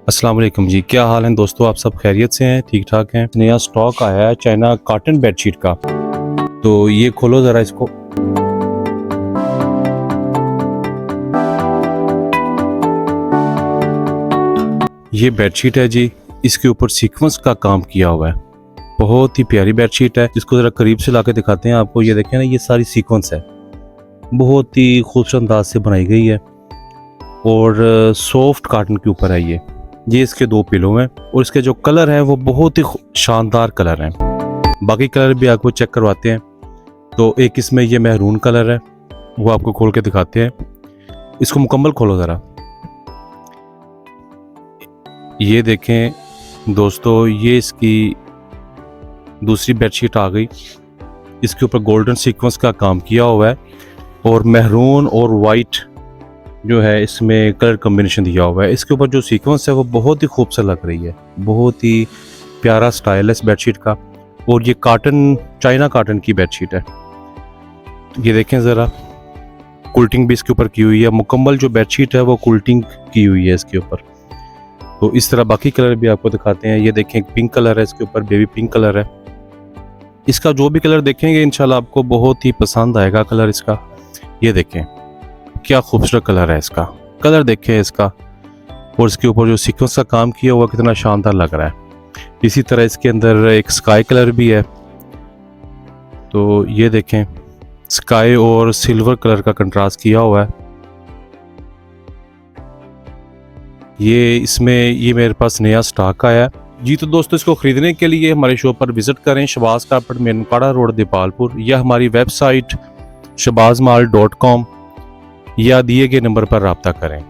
अस्सलाम वालेकुम जी, क्या हाल है दोस्तों? आप सब खैरियत से हैं, ठीक ठाक हैं? नया स्टॉक आया है चाइना कॉटन बेडशीट का, तो ये खोलो ज़रा इसको। ये बेडशीट है जी, इसके ऊपर सीक्वेंस का काम किया हुआ है। बहुत ही प्यारी बेडशीट है, इसको ज़रा करीब से लाके दिखाते हैं आपको। ये देखें ना, ये सारी सीक्वेंस है, बहुत ही खूबसूरत अंदाज से बनाई गई है और सॉफ्ट कॉटन के ऊपर है ये इसके दो पिलो हैं और इसके जो कलर हैं वो बहुत ही शानदार कलर हैं। बाकी कलर भी आपको चेक करवाते हैं। तो एक इसमें ये महरून कलर है, वो आपको खोल के दिखाते हैं। इसको मुकम्मल खोलो ज़रा। ये देखें दोस्तों, ये इसकी दूसरी बेडशीट आ गई। इसके ऊपर गोल्डन सीक्वेंस का काम किया हुआ है और महरून और वाइट जो है इसमें कलर कॉम्बिनेशन दिया हुआ है। इसके ऊपर जो सीक्वेंस है वो बहुत ही खूबसूरत लग रही है, बहुत ही प्यारा स्टाइल है इस बेडशीट का। और ये कॉटन, चाइना कॉटन की बेडशीट है। ये देखें ज़रा, कुल्टिंग भी इसके ऊपर की हुई है। मुकम्मल जो बेडशीट है वो कुल्टिंग की हुई है इसके ऊपर। तो इस तरह बाकी कलर भी आपको दिखाते हैं। ये देखें, पिंक कलर है इसके ऊपर, बेबी पिंक कलर है। इसका जो भी कलर देखेंगे इंशाल्लाह आपको बहुत ही पसंद आएगा कलर इसका। ये देखें क्या खूबसूरत कलर है इसका, कलर देखें इसका। और इसके ऊपर जो सीक्वेंस का काम किया हुआ कितना शानदार लग रहा है। इसी तरह इसके अंदर एक स्काई कलर भी है। तो ये देखें, स्काई और सिल्वर कलर का कंट्रास्ट किया हुआ है। ये मेरे पास नया स्टॉक आया है जी। तो दोस्तों, इसको ख़रीदने के लिए हमारे शॉप पर विज़िट करें, शहबाज कारपेट, मेनपाड़ा रोड, दीपालपुर, या हमारी वेबसाइट shahbazmall.com या दिए गए नंबर पर रब्ता करें।